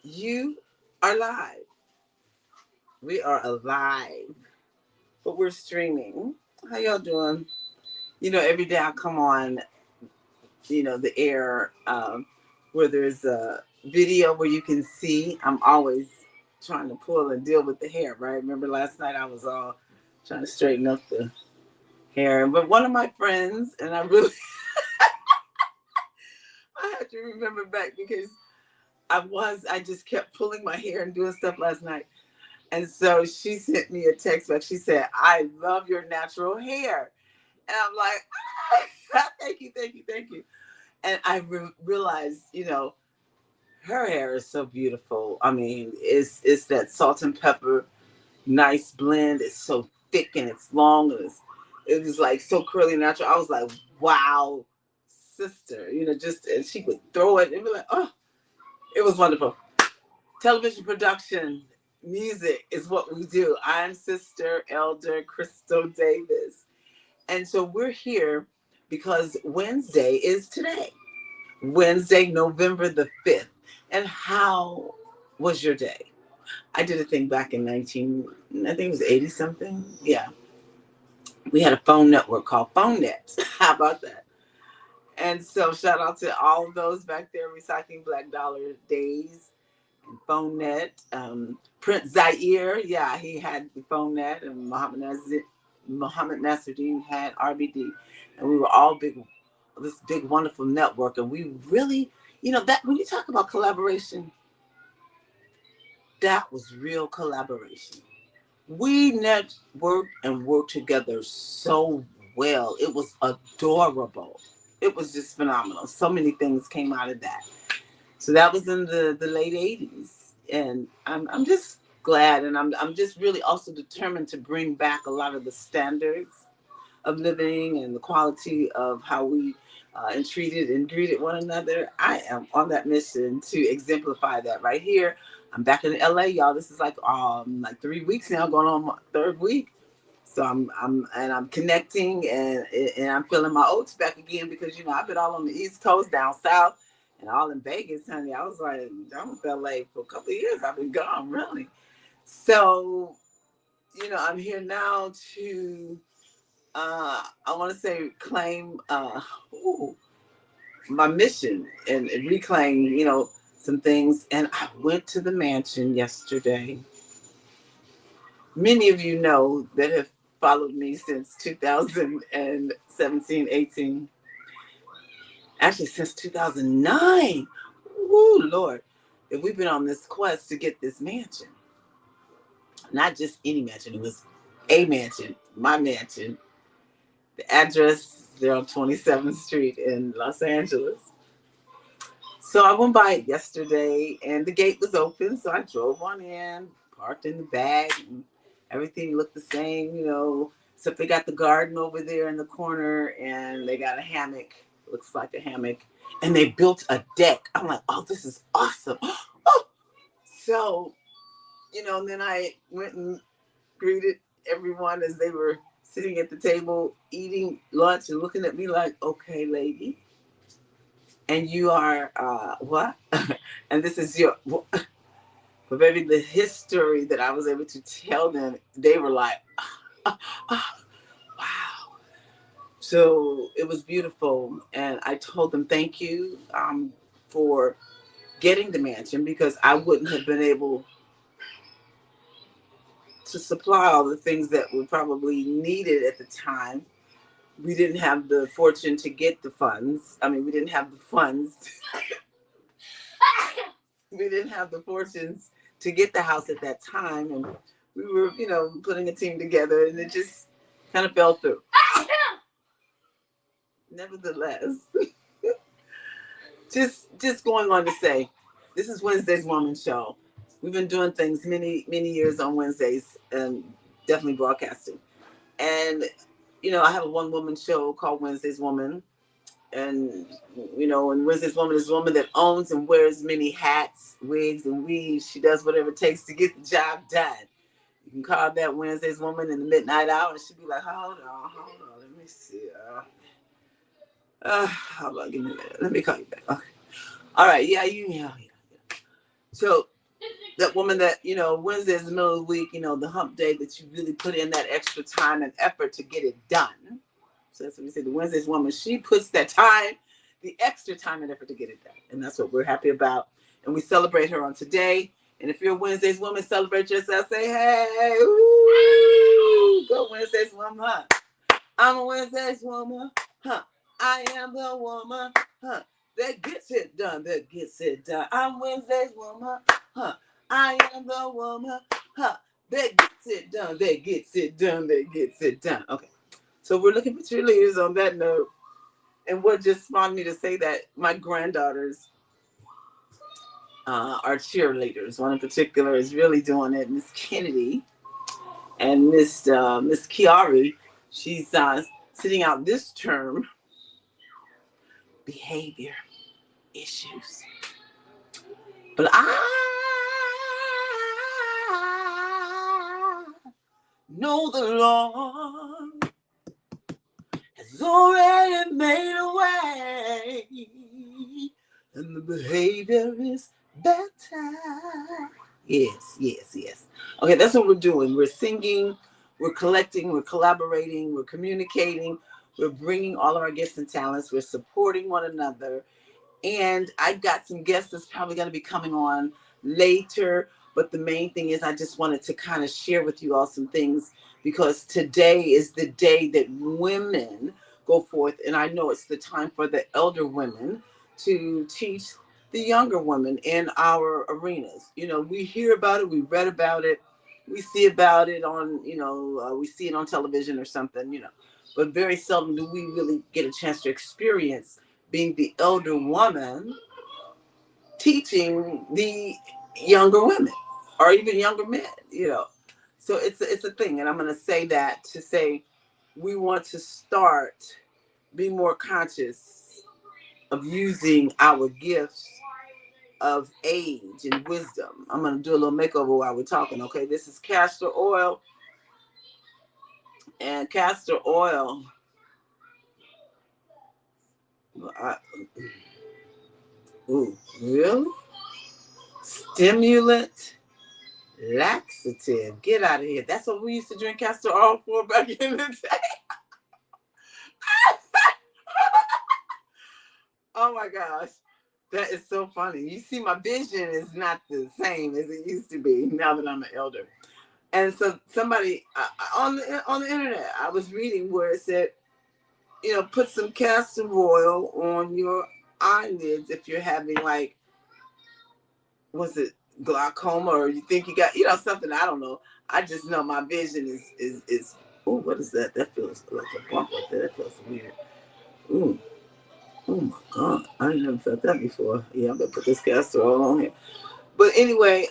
You are live. We are alive, but we're streaming. How y'all doing? Every day I come on, the air where there's a video where you can see. I'm always trying to pull and deal with the hair, right? Remember last night I was all trying to straighten up the hair. But one of my friends, and I have to remember back because I just kept pulling my hair and doing stuff last night. And so she sent me a text back. She said, I love your natural hair. And I'm like, thank you, thank you, thank you. And I realized, her hair is so beautiful. I mean, it's that salt and pepper, nice blend. It's so thick and it's long. And it was like so curly and natural. I was like, wow, sister. And she would throw it and be like, oh, it was wonderful. Television production, music is what we do. I'm Sister Elder Crystal Davis. And so we're here because Wednesday is today. Wednesday, November the 5th. And how was your day? I did a thing back in I think it was 80 something. Yeah. We had a phone network called PhoneNet. How about that? And so shout out to all of those back there recycling Black Dollar days. PhoneNet. Prince Zaire, yeah, he had the PhoneNet, and Muhammad Nasruddin had RBD, and we were all this big wonderful network, and we really, that when you talk about collaboration, that was real collaboration. We networked and worked together so well. It was adorable. It was just phenomenal. So many things came out of that. So that was in the late 80s. And I'm just glad, and I'm just really also determined to bring back a lot of the standards of living and the quality of how we entreated and greeted one another. I am on that mission to exemplify that right here. I'm back in LA, y'all. This is like 3 weeks now, going on my third week. So I'm connecting, and I'm feeling my oats back again because I've been all on the East Coast, down south, and all in Vegas, honey. I was like, I'm with LA for a couple of years. I've been gone, really. So I'm here now to I want to say claim my mission and reclaim some things. And I went to the mansion yesterday. Many of you know that have followed me since 2017, 18. Actually, since 2009. Woo, Lord. If we've been on this quest to get this mansion. Not just any mansion. It was a mansion, my mansion. The address, they're on 27th Street in Los Angeles. So I went by it yesterday, and the gate was open. So I drove on in, parked in the back, and everything looked the same. Except they got the garden over there in the corner, and they got a hammock. Looks like a hammock. And they built a deck. I'm like, oh, this is awesome. Oh! So, and then I went and greeted everyone as they were sitting at the table eating lunch and looking at me like, okay, lady. And you are what? And this is your, but baby, the history that I was able to tell them, they were like, wow. So it was beautiful, and I told them thank you for getting the mansion because I wouldn't have been able to supply all the things that were probably needed at the time. We didn't have the fortune to get the funds. I mean, we didn't have the funds. We didn't have the fortunes to get the house at that time, and we were, putting a team together, and it just kind of fell through. Nevertheless, just going on to say, this is Wednesday's Woman Show. We've been doing things many years on Wednesdays, and definitely broadcasting. And I have a one woman show called Wednesday's Woman. And and Wednesday's Woman is a woman that owns and wears many hats, wigs, and weaves. She does whatever it takes to get the job done. You can call that Wednesday's Woman in the midnight hour, and she'll be like, hold on, let me see. How about give me a minute? Let me call you back. Okay. All right, yeah. So that woman that, Wednesday is the middle of the week, the hump day that you really put in that extra time and effort to get it done. So that's what we say, the Wednesday's woman, she puts that time, the extra time and effort to get it done. And that's what we're happy about. And we celebrate her on today. And if you're a Wednesday's woman, celebrate yourself. Say, hey, ooh, go Wednesday's woman. I'm a Wednesday's woman. Huh. I am the woman. Huh. That gets it done. That gets it done. I'm Wednesday's woman. Huh. I am the woman. Huh. That gets it done. That gets it done. That gets it done. Okay. So we're looking for cheerleaders on that note. And what just spawned me to say that my granddaughters are cheerleaders. One in particular is really doing it, Miss Kennedy. And Miss Kiari, she's sitting out this term, behavior issues. But I know the Lord has already made a way, and the behavior is better. Yes. Okay, that's what we're doing. We're singing, we're collecting, we're collaborating, we're communicating, we're bringing all of our gifts and talents, we're supporting one another. And I've got some guests that's probably going to be coming on later. But the main thing is I just wanted to kind of share with you all some things, because today is the day that women go forth. And I know it's the time for the elder women to teach the younger women in our arenas. We hear about it, we read about it, we see about it on, we see it on television or something, but very seldom do we really get a chance to experience being the elder woman teaching the younger women or even younger men, So it's a thing. And I'm going to say that to say we want to start be more conscious of using our gifts of age and wisdom. I'm going to do a little makeover while we're talking. Okay. This is castor oil, and castor oil. Really? Stimulant, laxative. Get out of here. That's what we used to drink castor oil for back in the day. Oh my gosh. That is so funny. You see, my vision is not the same as it used to be now that I'm an elder. And so somebody on the internet, I was reading where it said, put some castor oil on your eyelids if you're having was it glaucoma, or you think you got, something, I don't know. I just know my vision is oh, what is that? That feels like a bump right there. That feels weird. Ooh. Oh my God. I ain't never felt that before. Yeah, I'm gonna put this castor oil on here. But anyway,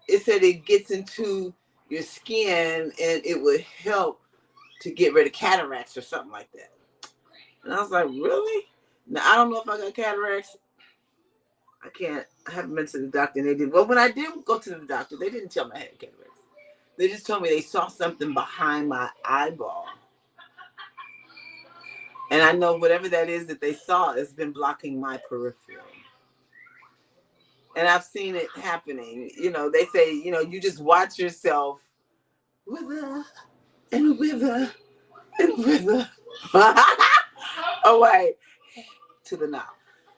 it said it gets into your skin and it would help to get rid of cataracts or something like that. And I was like, really? Now I don't know if I got cataracts. I haven't been to the doctor, and they did. Well, when I did go to the doctor, they didn't tell me I had cataracts. They just told me they saw something behind my eyeball. And I know whatever that is that they saw has been blocking my peripheral. And I've seen it happening. They say, you just watch yourself wither and wither and wither away to the now.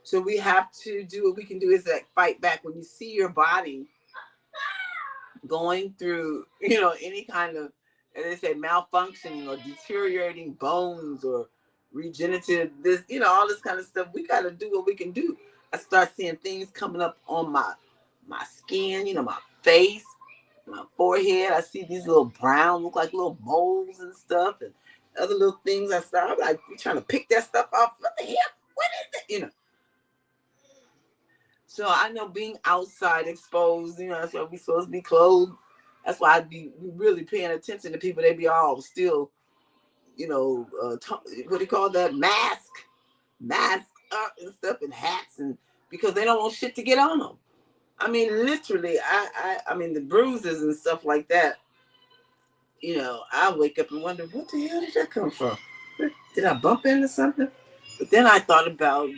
So we have to do what we can do is fight back. When you see your body going through, any kind of, as they say, malfunctioning or deteriorating bones or regenerative, all this kind of stuff, we got to do what we can do. I start seeing things coming up on my skin, my face, my forehead. I see these little brown, look like little moles and stuff, and other little things. I'm like, you trying to pick that stuff off? What the hell? What is it? So I know being outside exposed, that's why we supposed to be clothed. That's why I'd be really paying attention to people. They be all still, what do you call that? Mask up and stuff, and hats, and because they don't want shit to get on them. I mean, literally, I mean, the bruises and stuff like that. I wake up and wonder, what the hell did that come from? Did I bump into something? But then I thought about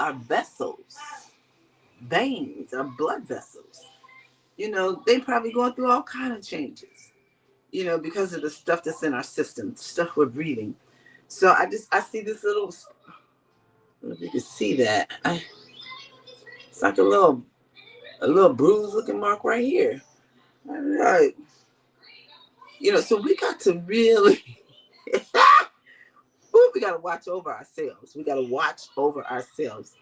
our vessels, veins, our blood vessels. you know, they probably going through all kind of changes, you know, because of the stuff that's in our system, stuff we're breathing. So I see this little, I don't know if you can see that. It's like a little bruise looking mark right here. Like, you know, so we got to really, we got to watch over ourselves. We got to watch over ourselves.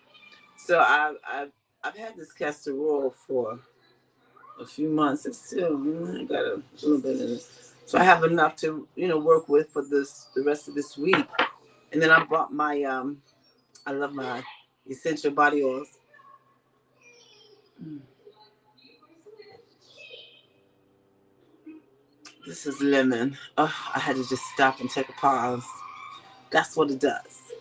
So I've had this castor oil for a few months, and still I got a little bit in it. So I have enough to, you know, work with for the rest of this week. And then I bought my I love my essential body oils. This is lemon. Oh, I had to just stop and take a pause. That's what it does.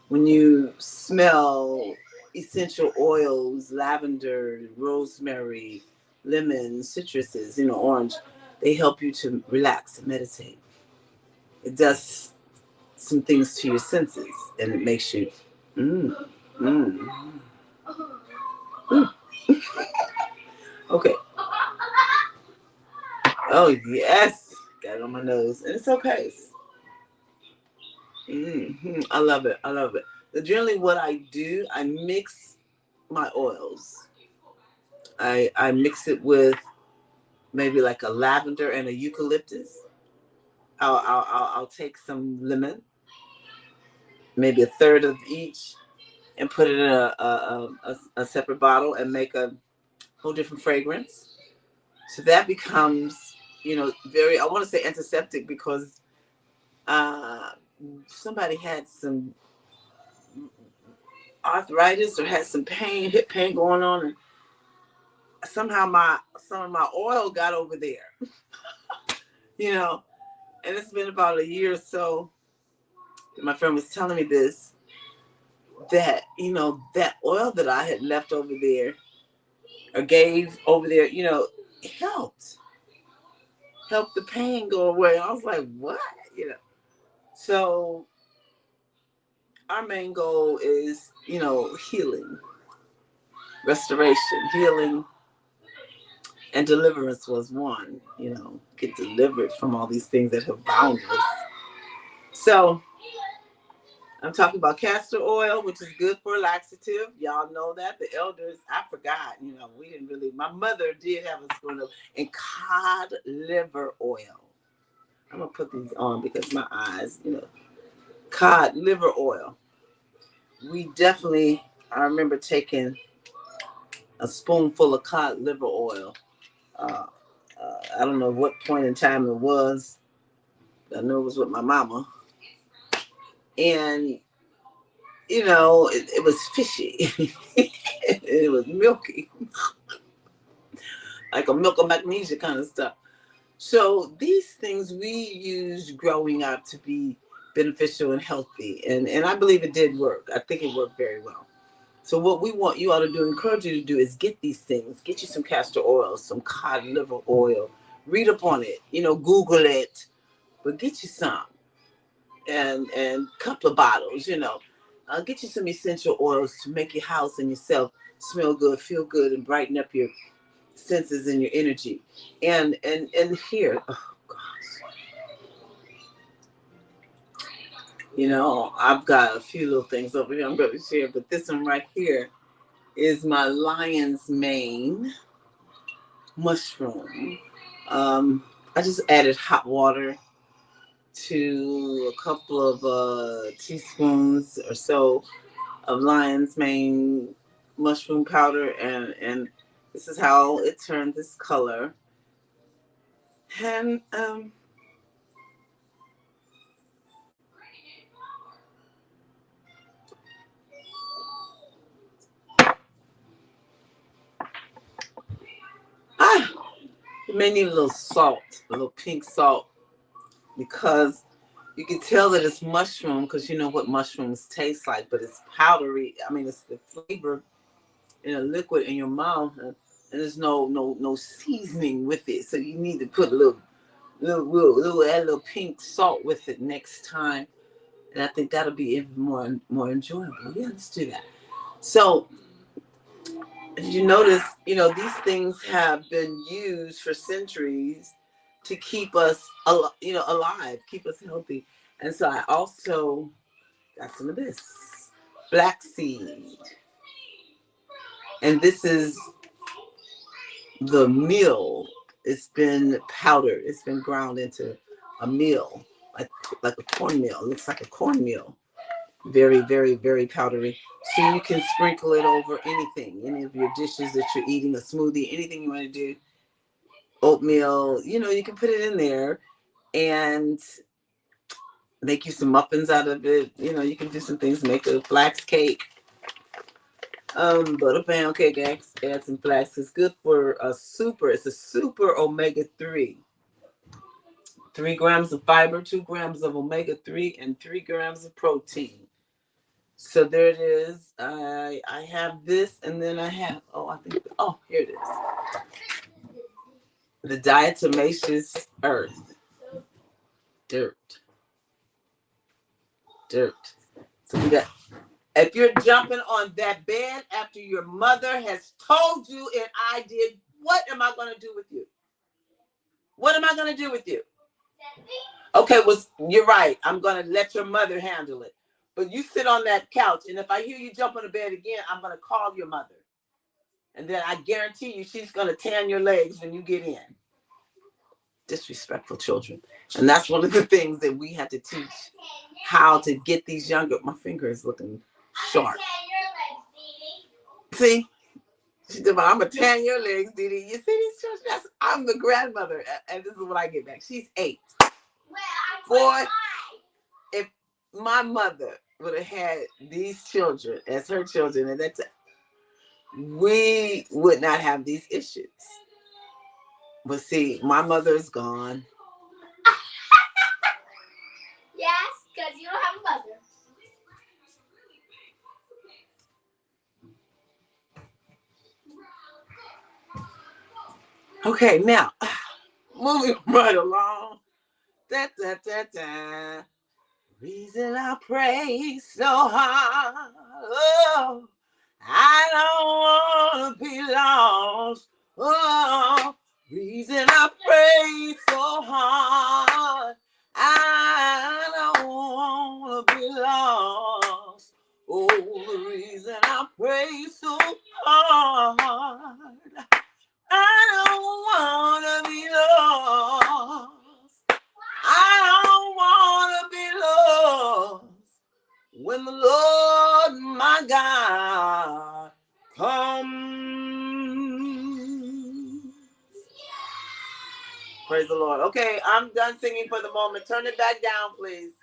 When you smell essential oils, lavender, rosemary, lemon, citruses, you know, orange, they help you to relax and meditate. It does some things to your senses, and it makes you, mm, mm, mm. Okay. Oh yes, got it on my nose, and it's okay. I love it. I love it. But generally, what I do, I mix my oils. I mix it with maybe like a lavender and a eucalyptus. I'll take some lemon, maybe a third of each, and put it in a separate bottle and make a whole different fragrance. So that becomes, you know, very, I want to say antiseptic because uh, somebody had some arthritis or had some pain, hip pain going on, and somehow some of my oil got over there, you know. And it's been about a year or so. My friend was telling me this, that, you know, that oil that I had left over there or gave over there, you know, it helped the pain go away. I was like, what? You know. So our main goal is, you know, healing, restoration, healing, and deliverance was one, you know, get delivered from all these things that have bound us. So I'm talking about castor oil, which is good for laxative. Y'all know that. The elders, I forgot, you know, we didn't really, my mother did have us growing up. And cod liver oil. I'm going to put these on because my eyes, you know, cod liver oil. We definitely, I remember taking a spoonful of cod liver oil. I don't know what point in time it was. I know it was with my mama. And, you know, it was fishy. It was milky, like a milk of magnesia kind of stuff. So these things we used growing up to be beneficial and healthy. And I believe it did work. I think it worked very well. So what we want you all to do, encourage you to do, is get these things. Get you some castor oil, some cod liver oil. Read up on it. You know, Google it. But get you some. And a couple of bottles, you know. Get you some essential oils to make your house and yourself smell good, feel good, and brighten up your senses and your energy. And here, oh gosh, you know, I've got a few little things over here I'm going to share, but this one right here is my lion's mane mushroom. I just added hot water to a couple of teaspoons or so of lion's mane mushroom powder, and this is how it turned this color. And it may need a little salt, a little pink salt, because you can tell that it's mushroom, because you know what mushrooms taste like, but it's powdery. I mean, it's the flavor in a liquid in your mouth, and there's no seasoning with it. So you need to put a add a little pink salt with it next time, and I think that'll be even more enjoyable. Yeah, let's do that. So you notice, these things have been used for centuries to keep us, alive, keep us healthy. And so I also got some of this black seed, and this is the meal. It's been powdered. It's been ground into a meal, like a cornmeal. It looks like a cornmeal. Very, very, very powdery. So you can sprinkle it over anything, any of your dishes that you're eating, a smoothie, anything you want to do. Oatmeal, you can put it in there and make you some muffins out of it. You can do some things, make a flax cake. Butter pound cake, add some flax. It's good for it's a super omega-3. 3 grams of fiber, 2 grams of omega-3, and 3 grams of protein. So there it is. I have this, and then I have, here it is. The diatomaceous earth. Dirt. So we got, if you're jumping on that bed after your mother has told you and I did, what am I going to do with you? What am I going to do with you? Okay, well, you're right. I'm going to let your mother handle it. But you sit on that couch, and if I hear you jump on the bed again, I'm going to call your mother. And then I guarantee you she's going to tan your legs when you get in. Disrespectful children. And that's one of the things that we have to teach, how to get these younger. My finger is looking sharp. See? She said, I'm going to tan your legs, Didi. You see these children? I'm the grandmother, and this is what I get back. She's 8. Boy, if my mother would have had these children as her children at that time, we would not have these issues. But see, my mother is gone. Yes, because you don't have a mother. Okay, now, moving right along. Da, da, da, da. Reason I pray so hard. Oh, I don't want to be lost. Oh, reason I pray so hard. I don't want to be lost. Oh, the reason I pray so hard. I don't want to be lost. I don't want to be lost when the Lord my God comes. Praise the Lord. Okay, I'm done singing for the moment. Turn it back down, please.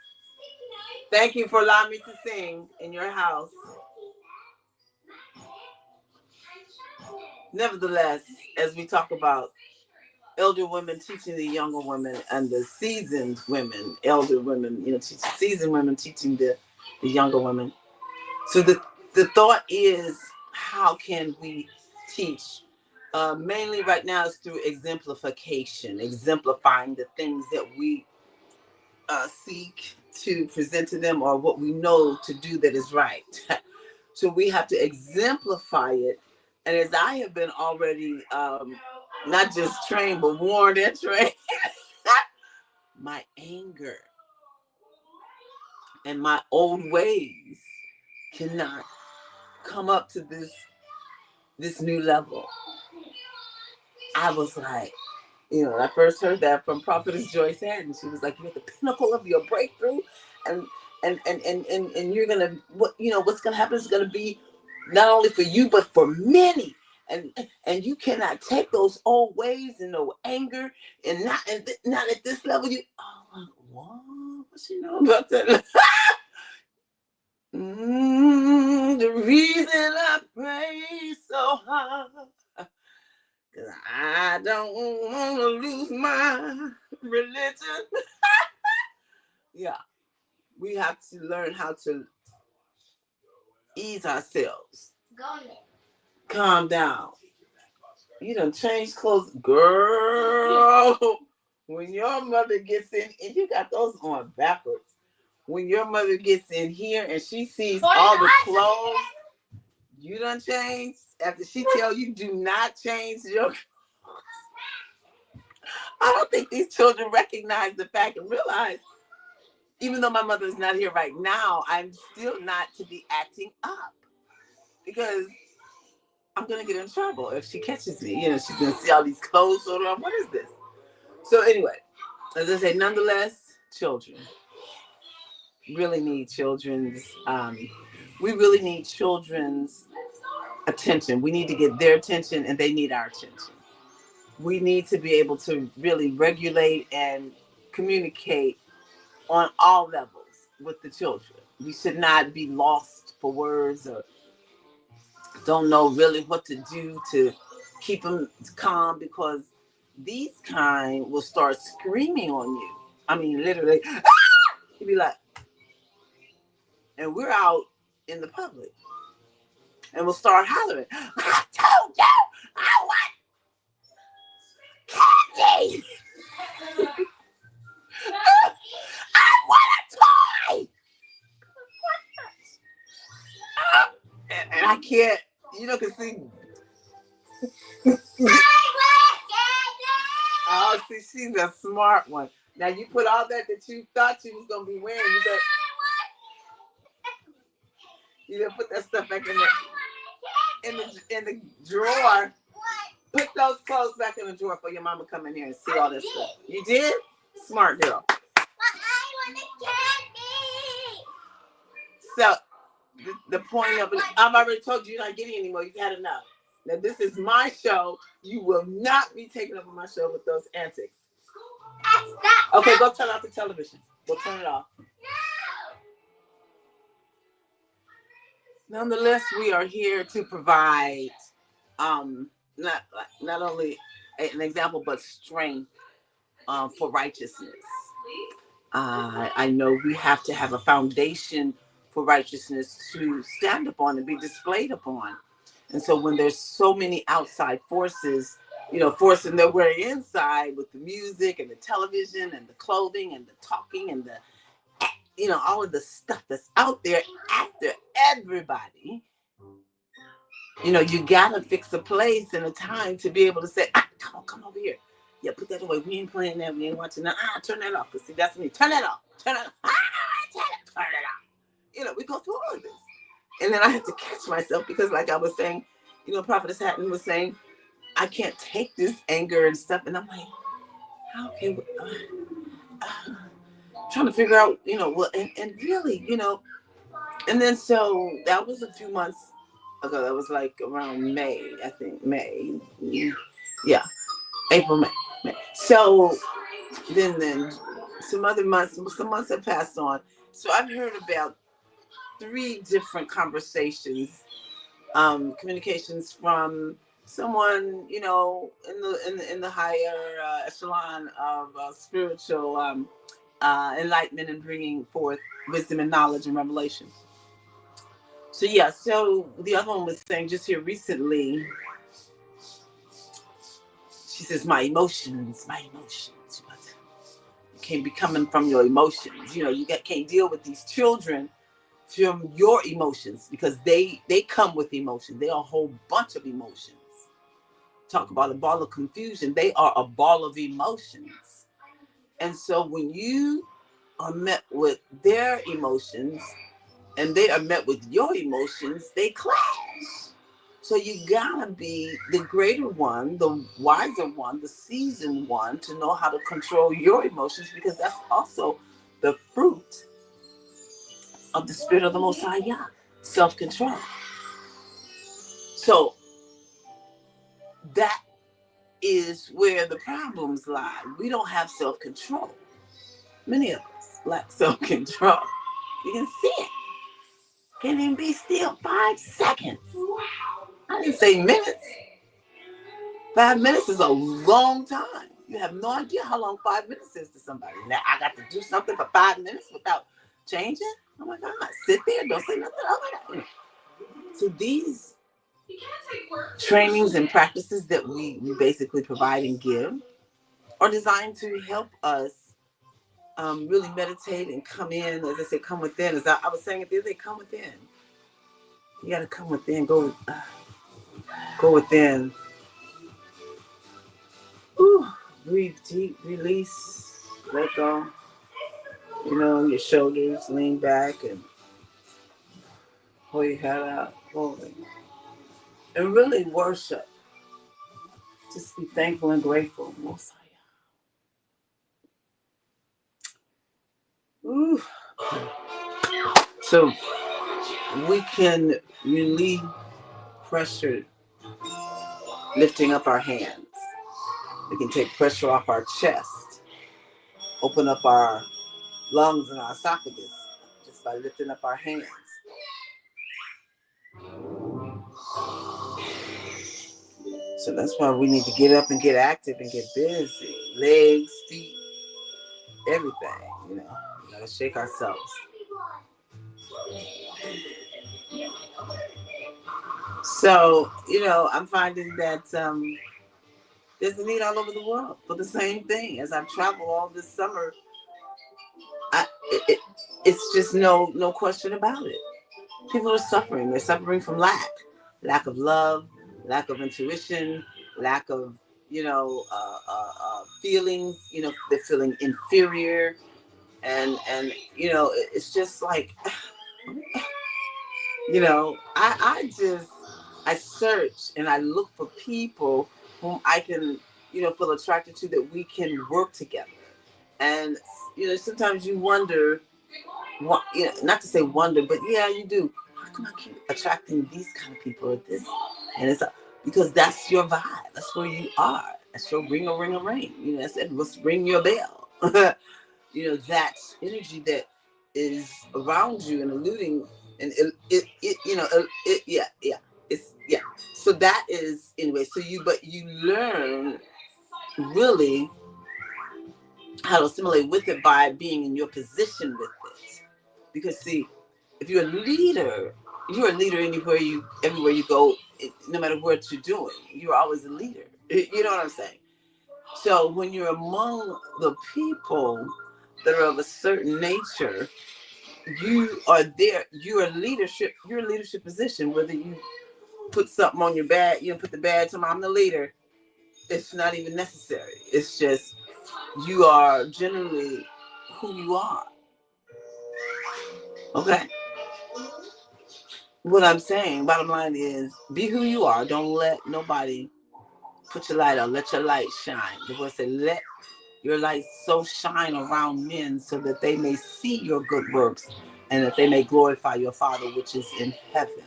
Thank you for allowing me to sing in your house. Nevertheless, as we talk about elder women teaching the younger women and the seasoned women, elder women, seasoned women teaching the younger women. So the thought is, how can we teach? Mainly right now is through exemplification, exemplifying the things that we seek to present to them, or what we know to do that is right. So we have to exemplify it. And as I have been already not just trained, but warned and trained, my anger and my old ways cannot come up to this new level. I was like, I first heard that from Prophetess Joyce Haddon. She was like, you're at the pinnacle of your breakthrough, and you're gonna, what's gonna happen is gonna be not only for you but for many. And you cannot take those old ways and no anger, and not at this level. What you know about that? The reason I pray so hard, because I don't want to lose my religion. Yeah, we have to learn how to ease ourselves. Calm down. You done changed clothes. Girl, when your mother gets in, and you got those on backwards. When your mother gets in here and she sees all the clothes You done changed after she tell you do not change your. I don't think these children recognize the fact and realize, even though my mother is not here right now, I'm still not to be acting up because I'm gonna get in trouble if she catches me. You know, she's gonna see all these clothes on. What is this? So anyway, as I say, nonetheless, children really need children's. We really need children's attention. We need to get their attention, and they need our attention. We need to be able to really regulate and communicate on all levels with the children. We should not be lost for words or don't know really what to do to keep them calm, because these kind will start screaming on you. I mean, literally, ah! You'd be like, and we're out in the public, and we'll start hollering, I told you, I want candy. I want a toy. And I can't, you know, cause see. Oh, see, she's a smart one. Now you put all that you thought you was gonna be wearing. You better put that stuff back in the drawer. Put those clothes back in the drawer for your mama come in here and see all this stuff. You did? Smart girl. So the point of it, I've already told you you're not getting anymore. You've had enough. Now this is my show. You will not be taken up on my show with those antics. Okay, go turn off the television. Go turn it off. Nonetheless, we are here to provide not only an example but strength for righteousness. I know we have to have a foundation for righteousness to stand upon and be displayed upon. And so when there's so many outside forces, forcing their way inside with the music and the television and the clothing and the talking and the, all of the stuff that's out there after everybody, you gotta fix a place and a time to be able to say, come over here. Yeah, put that away. We ain't playing that. We ain't watching that. Turn that off. Cause see, that's me. Turn that off. Turn it off. Turn it off. We go through all of this. And then I had to catch myself because like I was saying, Prophetess Hatton was saying, I can't take this anger and stuff. And I'm like, okay, trying to figure out, and really, and then so that was a few months ago. That was like around May, I think. May. Yeah. April, May. So then some months have passed on. So I've heard about 3 different conversations, communications from someone, in the higher echelon of spiritual enlightenment and bringing forth wisdom and knowledge and revelation. So the other one was saying just here recently, she says, my emotions. You can't be coming from your emotions. You can't deal with these children from your emotions because they come with emotions. They are a whole bunch of emotions. Talk about a ball of confusion. They are a ball of emotions. And so when you are met with their emotions and they are met with your emotions, they clash. So you gotta be the greater one, the wiser one, the seasoned one to know how to control your emotions, because that's also the fruit of the Spirit of the Most High Yah, self-control. So that is where the problems lie. We don't have self-control. Many of us lack self-control. You can see it. Can't even be still 5 seconds. I didn't say minutes. 5 minutes is a long time. You have no idea how long 5 minutes is to somebody. Now I got to do something for 5 minutes without changing? Oh my God. Sit there, don't say nothing. Oh my God. So these trainings and practices that we basically provide and give are designed to help us really meditate and come in, as I said, come within. As I was saying it the other day, come within. You gotta come within. Go within. Whew. Breathe deep. Release. Let go. Your shoulders. Lean back and hold your head out. Holy. And really worship. Just be thankful and grateful. Most Ooh. So we can relieve pressure lifting up our hands. We can take pressure off our chest, open up our lungs and our esophagus just by lifting up our hands. So that's why we need to get up and get active and get busy. Legs, feet, everything, We gotta shake ourselves. So, I'm finding that there's a need all over the world for the same thing. As I've traveled all this summer, it's just no question about it. People are suffering. They're suffering from lack of love, lack of intuition, lack of feelings. They're feeling inferior, and it's just like I search and I look for people whom I can feel attracted to, that we can work together. And sometimes you wonder, not to say wonder, but yeah, you do. How come I keep attracting these kind of people or this? And it's because that's your vibe. That's where you are. That's your ring a ring. That's it. Let's ring your bell. That energy that is around you and eluding, and yeah. So that is anyway. So you learn really how to assimilate with it by being in your position with it. Because see, if you're a leader everywhere you go, no matter what you're doing, you're always a leader. You know what I'm saying? So when you're among the people that are of a certain nature, you are there. You're a leadership position. Whether you put something on your badge, put the badge on, I'm the leader. It's not even necessary. It's just you are generally who you are. Okay. What I'm saying, bottom line is, be who you are. Don't let nobody put your light on. Let your light shine. The Lord said, let your light so shine around men so that they may see your good works and that they may glorify your Father which is in heaven.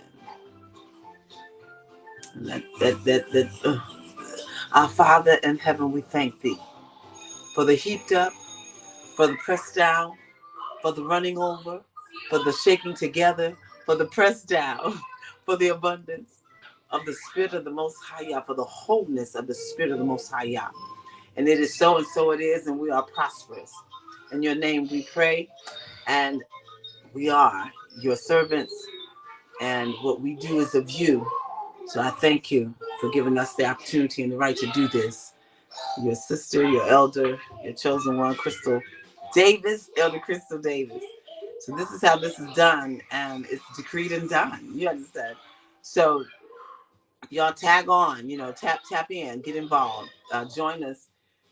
Our Father in heaven, we thank thee for the heaped up, for the pressed down, for the running over, for the shaking together, for the pressed down, for the abundance of the Spirit of the Most High Yah, for the wholeness of the Spirit of the Most High Yah. And it is so, and so it is, and we are prosperous. In your name we pray, and we are your servants, and what we do is of you. So I thank you for giving us the opportunity and the right to do this. Your sister, your elder, your chosen one, Crystal Davis, Elder Crystal Davis. So this is how this is done, and it's decreed and done. You understand? So y'all tag on, tap in, get involved, join us,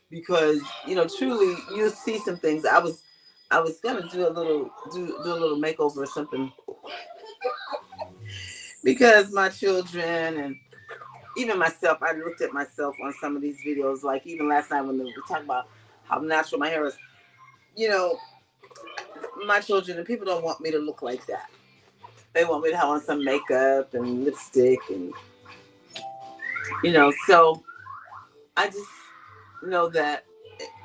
because truly you'll see some things. I was gonna do a little makeover or something, because my children and even myself, I looked at myself on some of these videos, like even last night when we talked about how natural my hair is. My children and people don't want me to look like that. They want me to have on some makeup and lipstick and so I just know that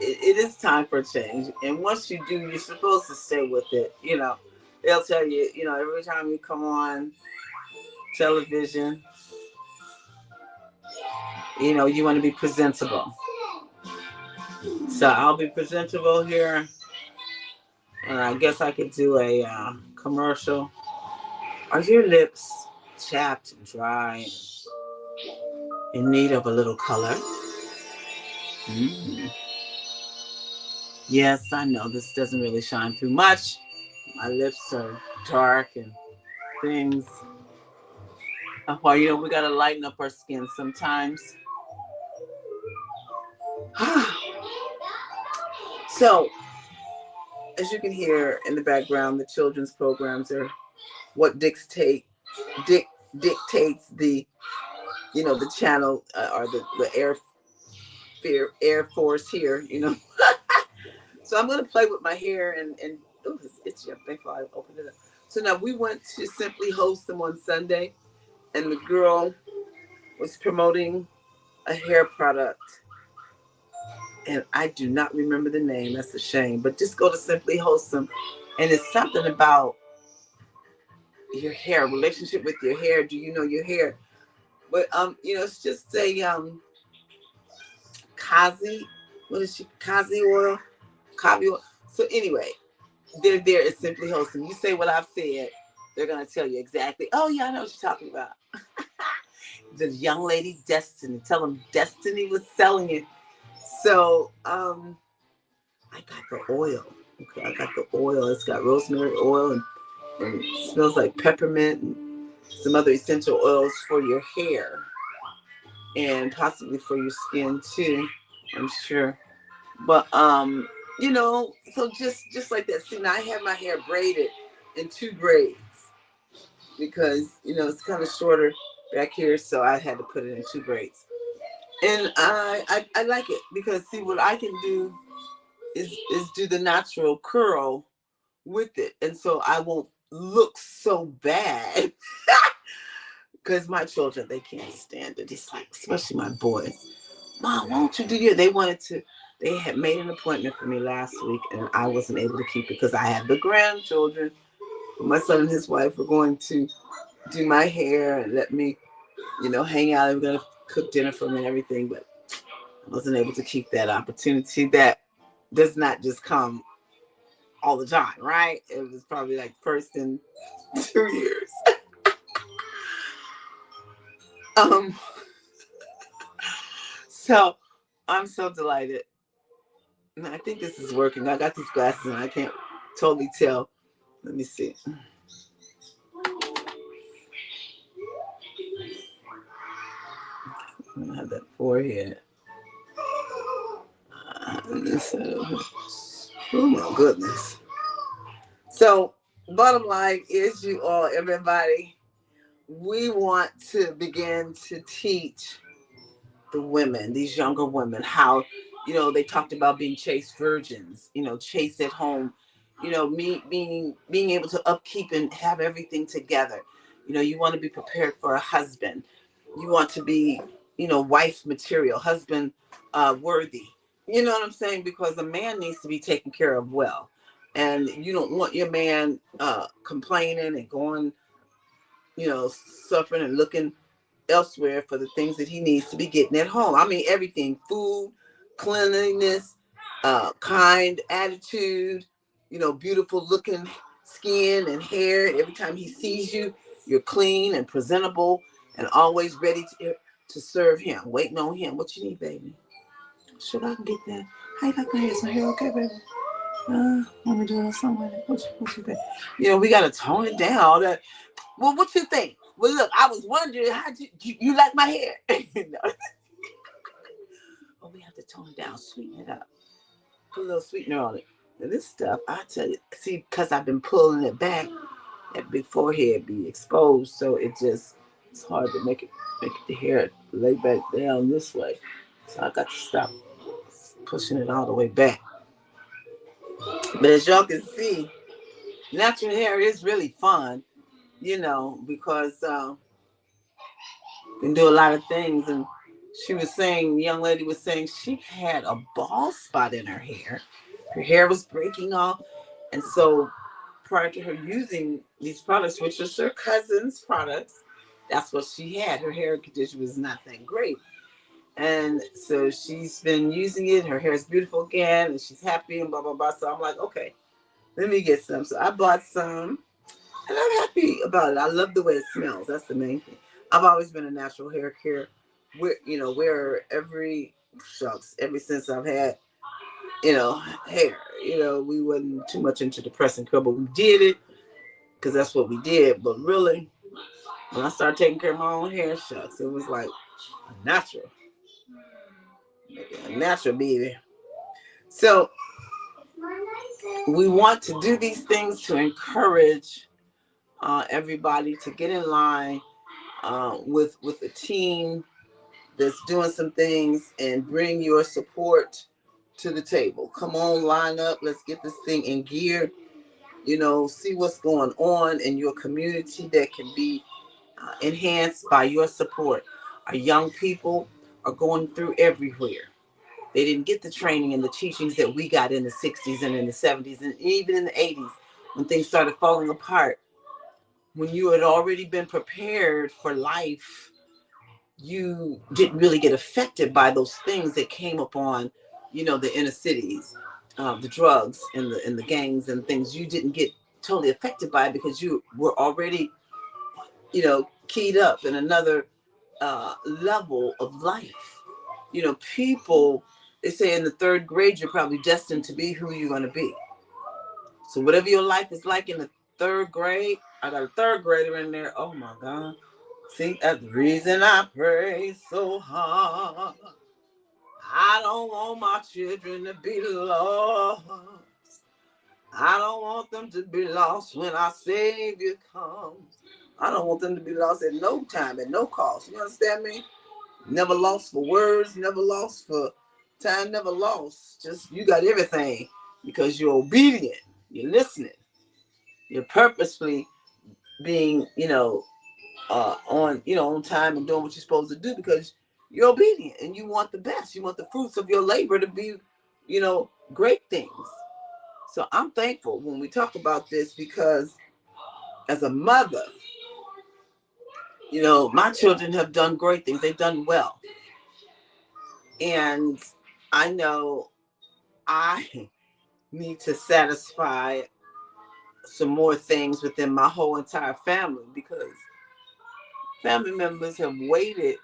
it is time for a change. And once you do, you're supposed to stay with it. They'll tell you, every time you come on television, you want to be presentable. So I'll be presentable here. And I guess I could do a commercial. Are your lips chapped and dry, in need of a little color? Mm. Yes, I know this doesn't really shine through much. My lips are dark and things. Well, you know, we gotta lighten up our skin sometimes. So, as you can hear in the background, the children's programs are what dictates the, you know, the channel, or the air force here, you know. So I'm gonna play with my hair and oh, it's itchy. I'm thankful I opened it up. So now we went to Simply Wholesome on Sunday, and the girl was promoting a hair product, and I do not remember the name. That's a shame. But just go to Simply Wholesome, and it's something about your hair, relationship with your hair. Do you know your hair? But you know, it's just a Kazi. What is she? Kazi oil, Kavi oil. So anyway, they're there at Simply Wholesome. You say what I've said, they're gonna tell you exactly. Oh yeah, I know what you're talking about. The young lady Destiny. Tell them Destiny was selling it. So I got the oil. Okay, I got the oil. It's got rosemary oil and it smells like peppermint and some other essential oils for your hair and possibly for your skin too, I'm sure. But you know, so just like that. See, now I have my hair braided in 2 braids because you know it's kind of shorter back here, so I had to put it in 2 braids. And I like it because see what I can do is do the natural curl with it, and so I won't look so bad. Because my children, they can't stand it. It's like, especially my boys. Mom, won't you do your? They had made an appointment for me last week, and I wasn't able to keep it because I had the grandchildren. My son and his wife were going to do my hair and let me, you know, hang out. They were going to cook dinner for me and everything, but I wasn't able to keep that opportunity. That does not just come all the time, right? It was probably like first in 2 years. So I'm so delighted. And I think this is working. I got these glasses and I can't totally tell. Let me see. I have that forehead. Oh my goodness. So bottom line is, you all, everybody, we want to begin to teach the women, these younger women, how, you know, they talked about being chaste virgins, you know, chaste at home, you know, being able to upkeep and have everything together. You know, you want to be prepared for a husband. You want to be, you know, wife material, husband worthy. You know what I'm saying? Because a man needs to be taken care of well. And you don't want your man complaining and going, you know, suffering and looking elsewhere for the things that he needs to be getting at home. I mean, everything: food, cleanliness, kind attitude, you know, beautiful looking skin and hair. Every time he sees you, you're clean and presentable and always ready to serve him, waiting on him. What you need, baby? Should I get that? How you like my hair? Is my hair okay, baby? Want me to do it somewhere? What you think? You know, we got to tone it down. All that. Well, what you think? Well, look, I was wondering, how you like my hair? No. Oh, we have to tone it down, sweeten it up, put a little sweetener on it. And this stuff, I tell you, see, because I've been pulling it back, that big forehead be exposed, so it's hard to make it the hair lay back down this way. So I got to stop pushing it all the way back. But as y'all can see, natural hair is really fun, you know, because you can do a lot of things. And she was saying, the young lady was saying she had a bald spot in her hair. Her hair was breaking off. And so prior to her using these products, which was her cousin's products, that's what she had. Her hair condition was not that great. And so she's been using it. Her hair is beautiful again, and she's happy and blah, blah, blah. So I'm like, okay, let me get some. So I bought some, and I'm happy about it. I love the way it smells. That's the main thing. I've always been a natural hair care, wearer ever since I've had, you know, hair. You know, we wasn't too much into the press and curl, but we did it because that's what we did. But really, When I started taking care of my own hair, shucks, it was like a natural baby. So we want to do these things to encourage everybody to get in line with a team that's doing some things and bring your support to the table. Come on, line up. Let's get this thing in gear. See what's going on in your community that can be enhanced by your support. Our young people are going through everywhere. They didn't get the training and the teachings that we got in the 60s and in the 70s and even in the 80s when things started falling apart. When you had already been prepared for life, you didn't really get affected by those things that came upon, the inner cities, the drugs and the gangs and things. You didn't get totally affected by it because you were already, keyed up in another level of life. People, they say in the third grade, you're probably destined to be who you're going to be. So whatever your life is like in the third grade, I got a third grader in there. Oh my God. See, that's the reason I pray so hard. I don't want my children to be lost. I don't want them to be lost when our Savior comes. I don't want them to be lost at no time, at no cost. You understand me? Never lost for words, never lost for time, never lost. Just you got everything because you're obedient, you're listening, you're purposefully being, on time and doing what you're supposed to do because you're obedient and you want the best. You want the fruits of your labor to be, great things. So I'm thankful when we talk about this because as a mother, my children have done great things. They've done well. And I know I need to satisfy some more things within my whole entire family because family members have waited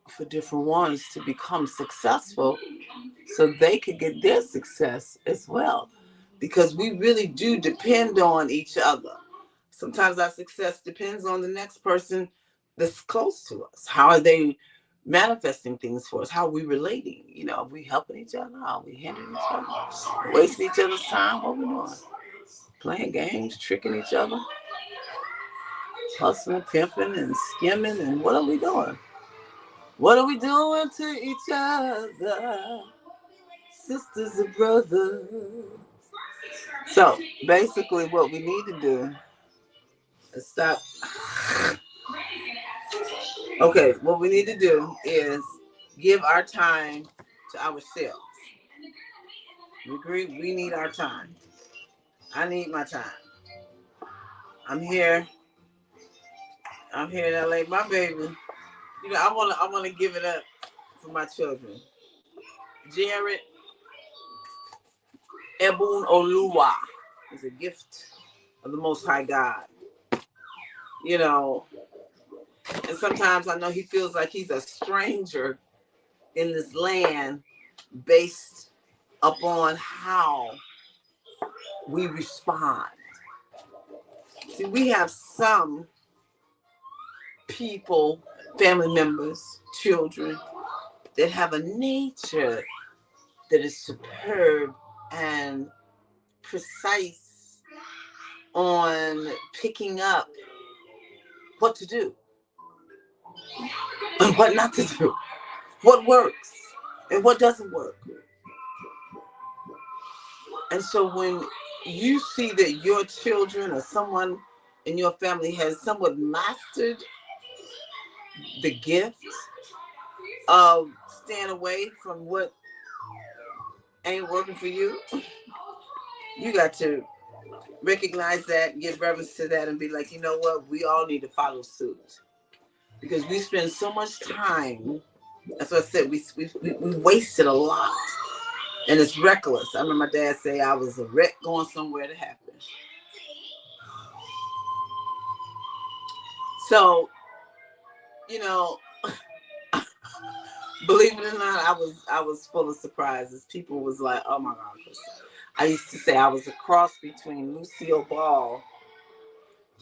for different ones to become successful so they could get their success as well. Because we really do depend on each other. Sometimes our success depends on the next person that's close to us. How are they manifesting things for us? How are we relating? Are we helping each other? Are we hindering each other? Wasting each other's time? What are we doing? Playing games, tricking each other? Hustling, pimping, and skimming, and what are we doing? What are we doing to each other? Sisters and brothers. So basically what we need to do is stop. Okay, what we need to do is give our time to ourselves. You agree? We need our time. I need my time. I'm here in LA. My baby. I wanna give it up for my children. Jared Ebun Oluwa is a gift of the Most High God. And sometimes I know he feels like he's a stranger in this land based upon how we respond. See, we have some people, family members, children that have a nature that is superb and precise on picking up what to do and what not to do, what works and what doesn't work. And so when you see that your children or someone in your family has somewhat mastered the gift of staying away from what ain't working for you, you got to recognize that, give reverence to that, and be like, you know what? We all need to follow suit because we spend so much time. That's what I said. We wasted a lot, and it's reckless. I remember my dad say I was a wreck going somewhere to happen. So, believe it or not, I was full of surprises. People was like, "Oh my God!" I used to say I was a cross between Lucille Ball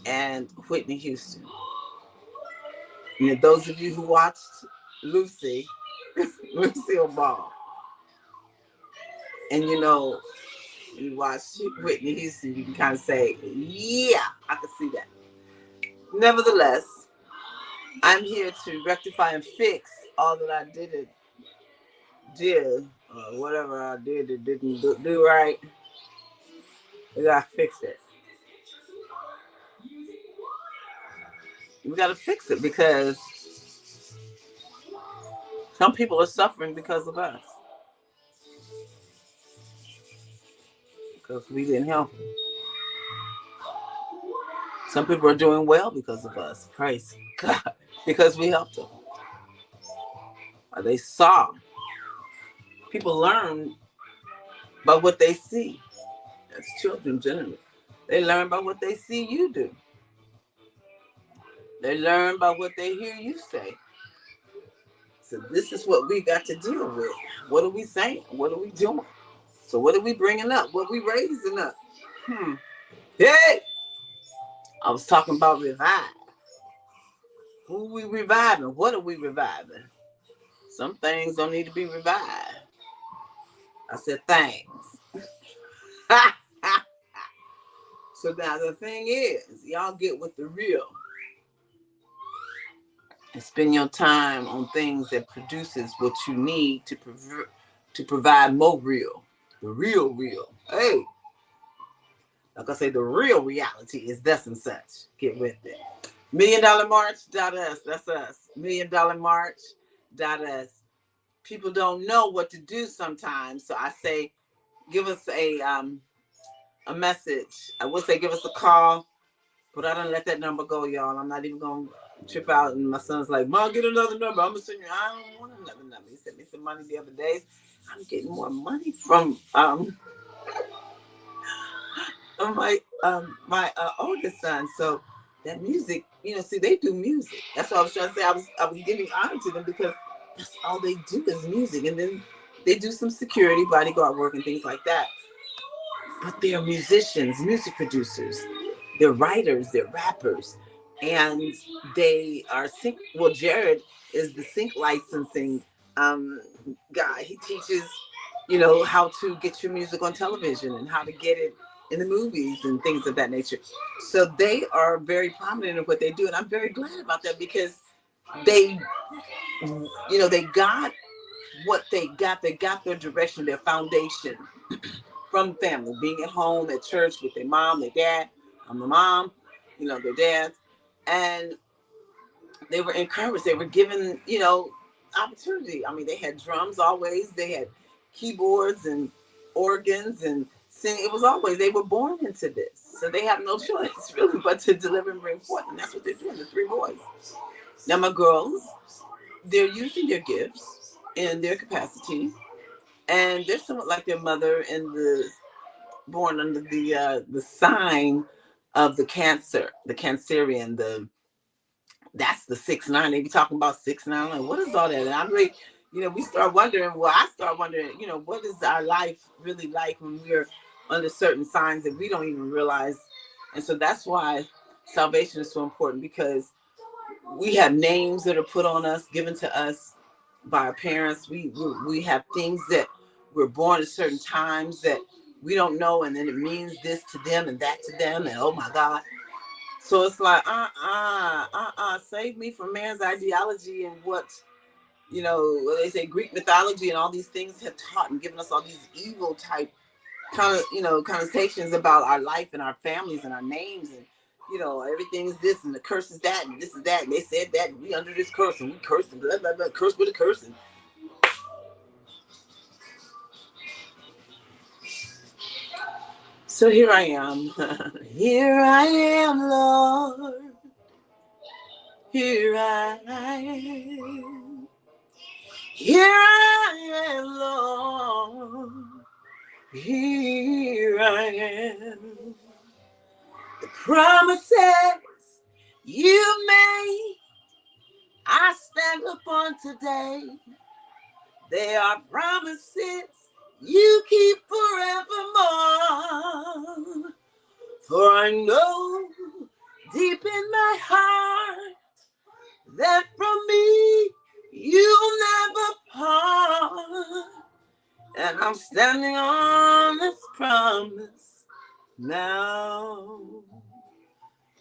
and Whitney Houston. And those of you who watched Lucy, Lucille Ball, and you watch Whitney Houston, you can kind of say, yeah, I can see that. Nevertheless, I'm here to rectify and fix all that I did, or whatever I did that didn't do right. We gotta fix it. We gotta fix it because some people are suffering because of us. Because we didn't help them. Some people are doing well because of us. Praise God. Because we helped them. Or they saw. People learn by what they see. That's children generally. They learn by what they see you do. They learn by what they hear you say. So this is what we got to deal with. What are we saying? What are we doing? So what are we bringing up? What are we raising up? Hey! I was talking about revive. Who are we reviving? What are we reviving? Some things don't need to be revived. I said things. So now the thing is, y'all get with the real. And spend your time on things that produces what you need to provide more real. The real. Hey. Like I say, the real reality is thus and such. Get with it. $1,000,000march.us. That's us. $1,000,000march.us. People don't know what to do sometimes. So I say, give us a message. I would say give us a call. But I don't let that number go, y'all. I'm not even going to trip out. And my son's like, Mom, get another number. I'm going to send you. I don't want another number. He sent me some money the other day. I'm getting more money from my oldest son. So that music, see, they do music. That's what I was trying to say. I was giving honor to them because that's all they do is music. And then they do some security, bodyguard work and things like that. But they're musicians, music producers. They're writers, they're rappers, and they are sync. Well, Jared is the sync licensing guy. He teaches, how to get your music on television and how to get it in the movies and things of that nature. So they are very prominent in what they do, and I'm very glad about that because they got what they got. They got their direction, their foundation from family, being at home, at church with their mom, their dad. I'm the mom, their dads. And they were encouraged. They were given, opportunity. I mean, they had drums always. They had keyboards and organs and singing. It was always, they were born into this. So they have no choice, really, but to deliver and bring forth. And that's what they're doing, the three boys. Now, my girls, they're using their gifts in their capacity. And they're somewhat like their mother born under the sign of the Cancer, the Cancerian, that's the 6'9". They be talking about 6'9". Like, what is all that? And I'm really, we start wondering. Well, I start wondering, what is our life really like when we're under certain signs that we don't even realize. And so that's why salvation is so important, because we have names that are put on us, given to us by our parents. We have things that we're born at certain times that we don't know, and then it means this to them and that to them, and oh my God. So it's like, save me from man's ideology and what, they say Greek mythology and all these things have taught and given us all these evil type connotations about our life and our families and our names, and everything is this and the curse is that and this is that, and they said that and we under this curse and we cursed and blah blah blah, curse with a curse. And so here I am. Here I am, Lord. Here I am. Here I am, Lord. Here I am. The promises you made, I stand upon today. They are promises you keep forevermore. For I know deep in my heart that from me you'll never part. And I'm standing on this promise now.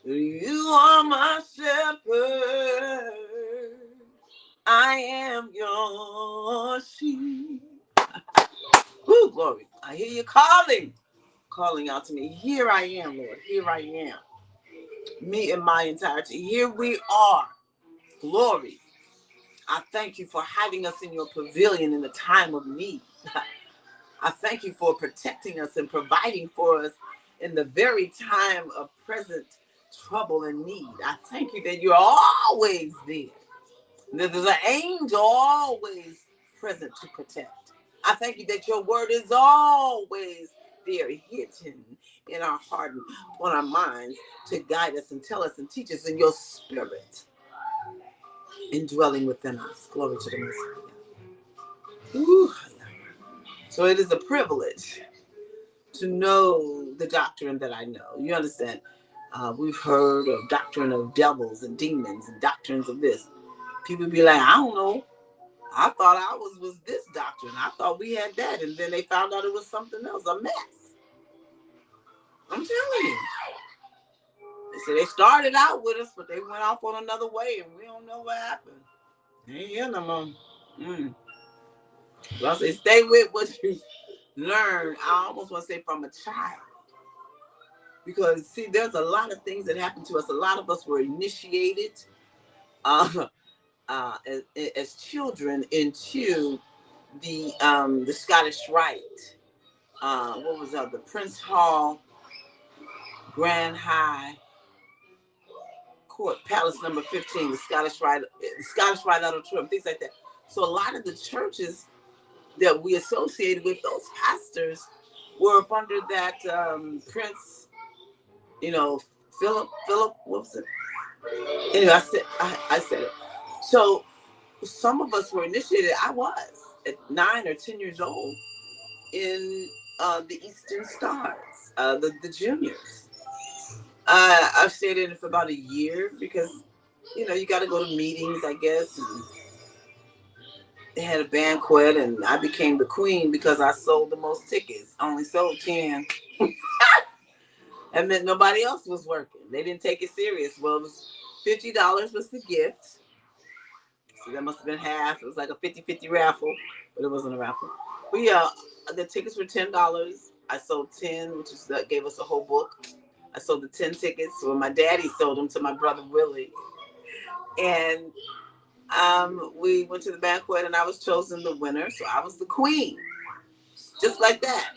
You are my shepherd. I am your sheep. Woo, glory. I hear you calling out to me. Here I am, Lord. Here I am. Me and my entirety. Here we are. Glory. I thank you for hiding us in your pavilion in the time of need. I thank you for protecting us and providing for us in the very time of present trouble and need. I thank you that you're always there. There's an angel always present to protect. I thank you that your word is always there, hidden in our heart and on our minds to guide us and tell us and teach us in your spirit, indwelling within us. Glory to the Messiah. So it is a privilege to know the doctrine that I know. You understand? We've heard of doctrine of devils and demons and doctrines of this. People be like, I don't know. I thought ours was this doctrine. I thought we had that. And then they found out it was something else, a mess. I'm telling you. They said they started out with us, but they went off on another way, and we don't know what happened. Ain't here no more. So I say, stay with what you learn. I almost want to say from a child. Because, see, there's a lot of things that happen to us. A lot of us were initiated as children into the Scottish Rite. What was that? The Prince Hall Grand High Court Palace number 15, the Scottish Rite Auditorium, things like that. So a lot of the churches that we associated with, those pastors were up under that Prince, Philip, what was it? Anyway, I said it. So some of us were initiated. I was at 9 or 10 years old in the Eastern Stars, the juniors. I've stayed in it for about a year because, you got to go to meetings, I guess. And they had a banquet, and I became the queen because I sold the most tickets. I only sold 10. And then nobody else was working. They didn't take it serious. Well, it was $50 was the gift. So that must have been half. It was like a 50-50 raffle, but it wasn't a raffle. But yeah, the tickets were $10. I sold 10, which is that gave us a whole book. I sold the 10 tickets. Well, my daddy sold them to my brother Willie. And we went to the banquet, and I was chosen the winner. So I was the queen. Just like that.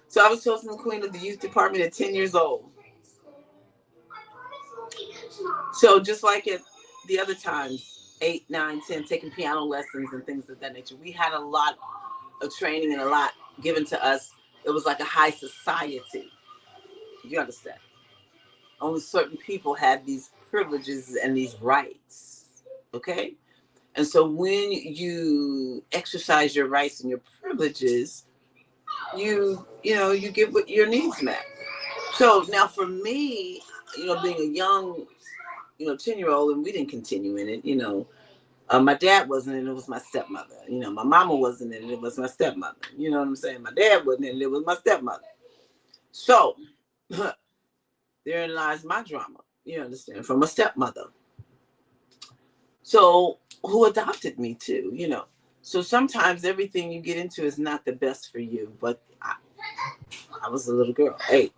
So I was chosen the queen of the youth department at 10 years old. So just like at the other times, 8, 9, 10, taking piano lessons and things of that nature, we had a lot of training and a lot given to us. It was like a high society. You understand? Only certain people had these privileges and these rights. Okay? And so when you exercise your rights and your privileges, you get what your needs met. So now for me, being a young, 10-year-old, and we didn't continue in it, my dad wasn't in it, it was my stepmother. My mama wasn't in it, it was my stepmother. You know what I'm saying? My dad wasn't in it, it was my stepmother. So therein lies my drama, you understand, from a stepmother. So who adopted me too, So sometimes everything you get into is not the best for you, but I was a little girl, 8,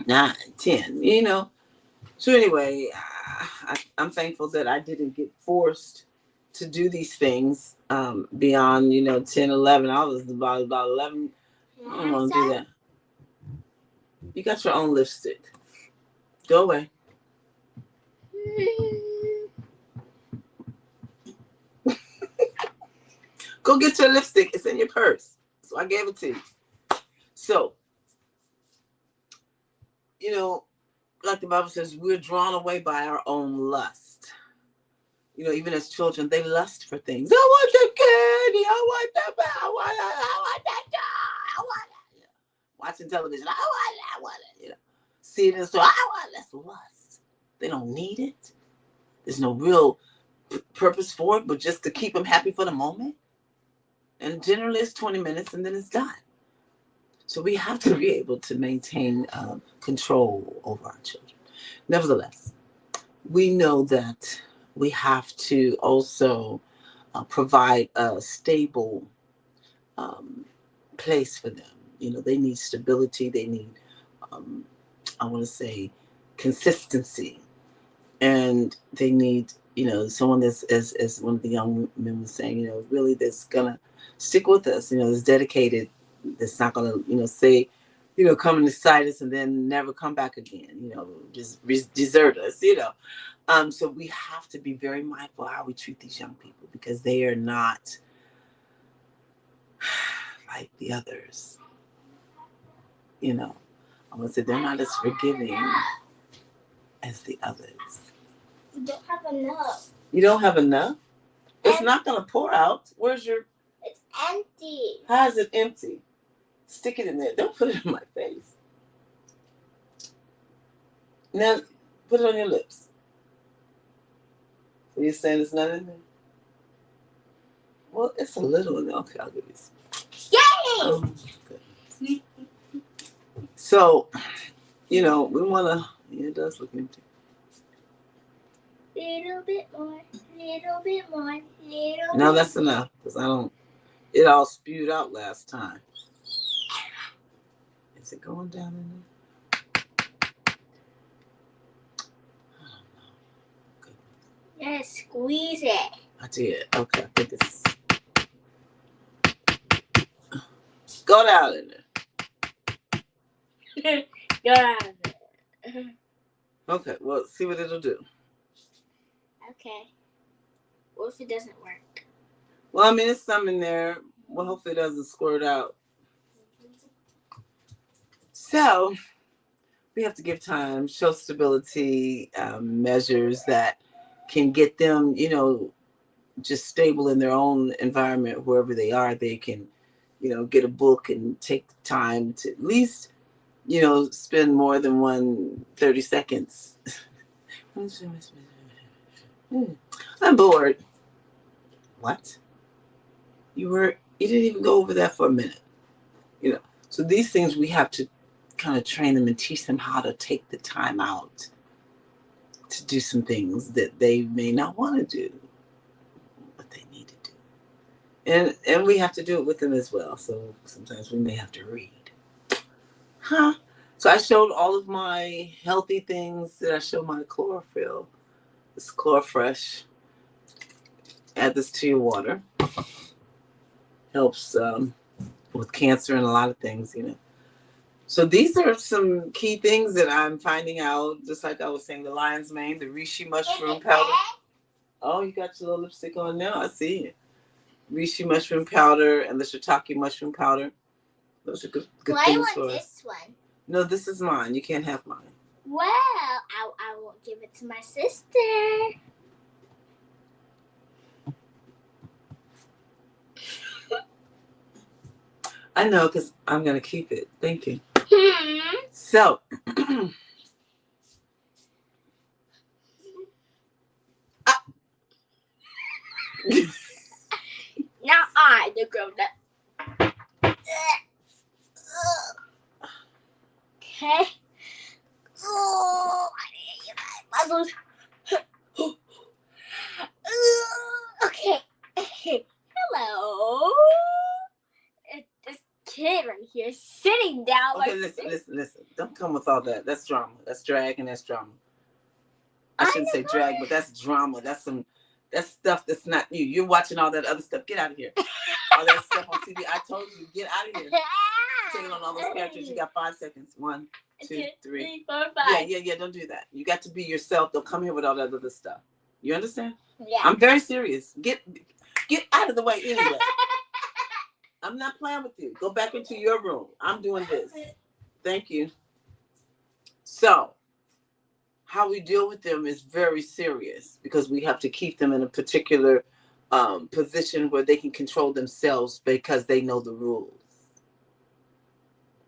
9, 10, So anyway, I'm thankful that I didn't get forced to do these things beyond, 10, 11. I was about 11. I don't want to do that. You got your own lipstick. Go away. Go get your lipstick. It's in your purse. So I gave it to you. So, like the Bible says, we're drawn away by our own lust. Even as children, they lust for things. I want the candy. I want that. I want that. I want that. I want that. watching television. I want it. See it in the store. I want it. That's lust. They don't need it. There's no real purpose for it, but just to keep them happy for the moment. And generally, it's 20 minutes and then it's done. So we have to be able to maintain control over our children. Nevertheless, we know that we have to also provide a stable place for them. They need stability. They need, I want to say, consistency. And they need, someone that's, as one of the young men was saying, really that's going to stick with us, that's dedicated, that's not going to, say, come and excite us and then never come back again, just desert us, So we have to be very mindful how we treat these young people because they are not like the others. I want to say they're not as forgiving as the others. You don't have enough. You don't have enough? It's not going to pour out. Where's your... It's empty. How is it empty? Stick it in there. Don't put it in my face. Now, put it on your lips. So you're saying it's not in there? Well, it's a little in there. Okay, I'll give you some. Yay! Oh, goodness. So, we want to... Yeah, it does look empty. Little bit more, little bit more, little No, bit. that's enough. Because I don't... It all spewed out last time. Is it going down in there? I don't know. Goodness. Yes, squeeze it. I did. Okay, I think it's... Go down in there. Go out of it. Okay, well, see what it'll do. Okay. What if it doesn't work? Well, I mean, it's some in there. Well, hopefully it doesn't squirt out. So, we have to give time, show stability, measures that can get them, just stable in their own environment, wherever they are. They can, get a book and take time to at least, spend more than 30 seconds. I'm bored. What? You didn't even go over that for a minute. So these things we have to kind of train them and teach them how to take the time out to do some things that they may not want to do, but they need to do. And we have to do it with them as well. So sometimes we may have to read. So I showed all of my healthy things that I showed my chlorophyll. This Chlorfresh. Add this to your water. Helps with cancer and a lot of things, So these are some key things that I'm finding out, just like I was saying, the lion's mane, the reishi mushroom powder. Oh, you got your little lipstick on now. I see it. Reishi mushroom powder and the shiitake mushroom powder. Those are good Well, things I for want us. this one. No, this is mine. You can't have mine. Well, I won't give it to my sister. I know, because I'm going to keep it. Thank you. So, Now I, the grown up. Okay. Oh, I need to get my muscles. Okay. Hello. This kid right here is sitting down. okay, listen. Don't come with all that. That's drama. That's drag and that's drama. I shouldn't say drag, but that's drama. That's stuff that's not you. You're watching all that other stuff. Get out of here. All that stuff on TV. I told you, get out of here. Taking on all those characters. You got 5 seconds. 1, 2, 3. 4, 5. Yeah. Don't do that. You got to be yourself. Don't come here with all that other stuff. You understand? Yeah. I'm very serious. Get out of the way anyway. I'm not playing with you. Go back into your room. I'm doing this. Thank you. So, how we deal with them is very serious because we have to keep them in a particular position where they can control themselves because they know the rules.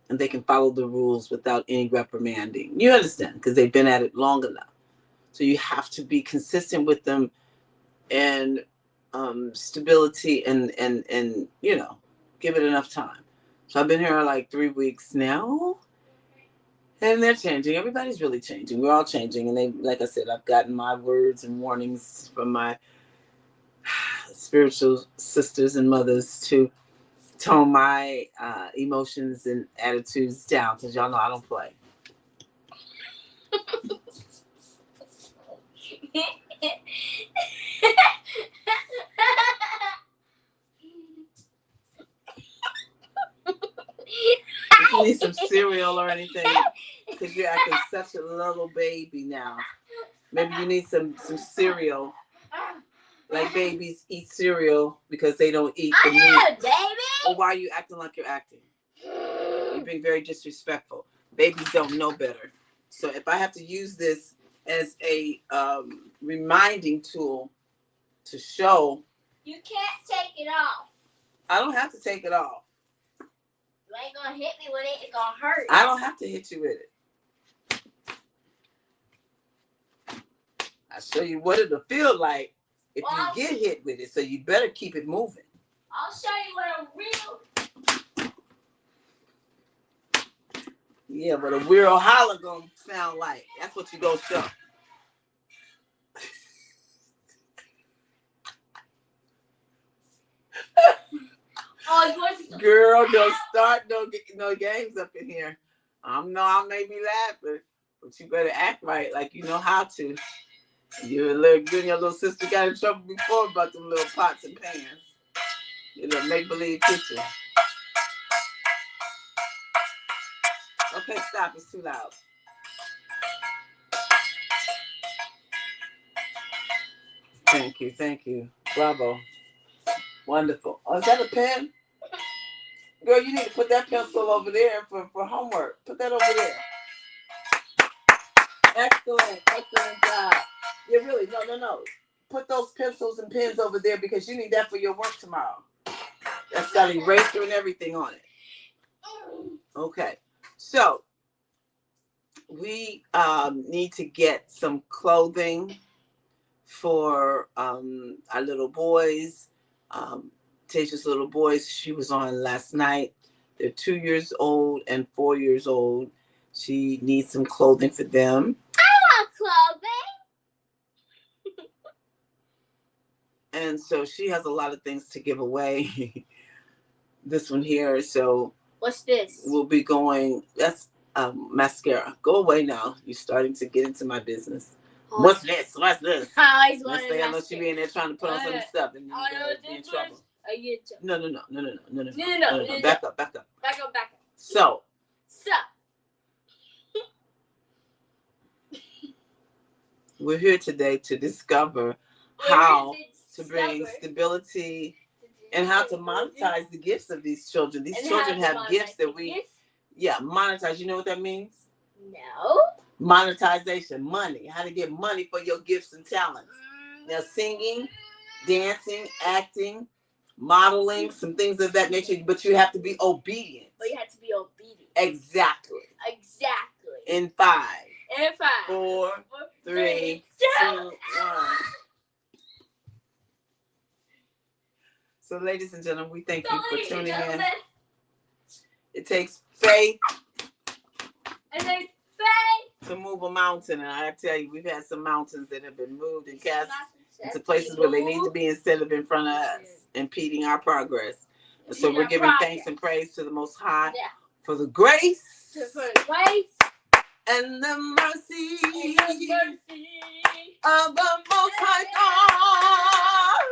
and they can follow the rules without any reprimanding. You understand? Because they've been at it long enough. So you have to be consistent with them and stability and give it enough time. So I've been here like 3 weeks now, and they're changing. Everybody's really changing. We're all changing, and they, like I said, I've gotten my words and warnings from my spiritual sisters and mothers to tone my emotions and attitudes down, because y'all know I don't play. If you need some cereal or anything, because you're acting such a little baby now, maybe you need some cereal. Like babies eat cereal because they don't eat the meat. Baby. Well, why are you acting like you're acting? You're being very disrespectful. Babies don't know better. So if I have to use this as a reminding tool to show, You can't take it off. I don't have to take it off. You ain't gonna hit me with it. It's gonna hurt. I don't have to hit you with it. I'll show you what it'll feel like if you get hit with it. So you better keep it moving. I'll show you what a real. Yeah, what a weird holler gonna sound like. That's what you gonna show. Girl, don't start no games up in here. I may be laughing, but you better act right, like you know how to. You and your little sister got in trouble before about them little pots and pans. You know, make believe kitchen. Okay, stop. It's too loud. Thank you. Bravo. Wonderful. Oh, is that a pen? Girl, you need to put that pencil over there for homework. Put that over there. Excellent job. Yeah, really, no. Put those pencils and pens over there because you need that for your work tomorrow. That's got an eraser and everything on it. Okay, so we need to get some clothing for our little boys. Tasha's little boys, she was on last night. They're 2 years old and 4 years old. She needs some clothing for them. I want clothing. And so she has a lot of things to give away. This one here. So what's this? We'll be going. That's mascara. Go away now. You're starting to get into my business. Oh. What's this? I always wanted mascara. Unless you be in there trying to put on some stuff and you're in trouble. No. Back up. So. We're here today to discover how to bring stability and how to monetize the gifts of these children. These children have gifts that monetize. You know what that means? No. Monetization, money. How to get money for your gifts and talents. Now, singing, dancing, acting, modeling, some things of that nature, but you have to be obedient. Exactly. In 5. 4, 3, 2, 1. So, ladies and gentlemen, we thank you for tuning in. It takes faith to move a mountain, and I tell you, we've had some mountains that have been moved and cast into places where they need to be instead of in front of us, impeding our progress. And so we're giving thanks and praise to the Most High for the grace and the mercy of the Most High God.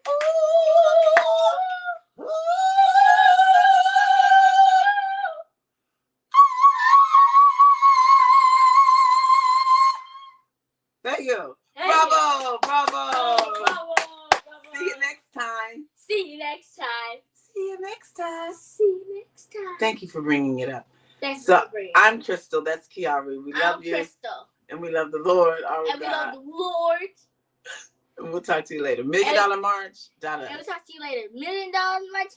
Ooh. Thank you. Bravo. See you next time. Thank you for bringing it up. I'm Crystal. That's Kiari. We love you. Crystal. And we love the Lord. We love the Lord. And we'll talk to you later. $1 Million March. And we'll talk to you later. $1 Million March.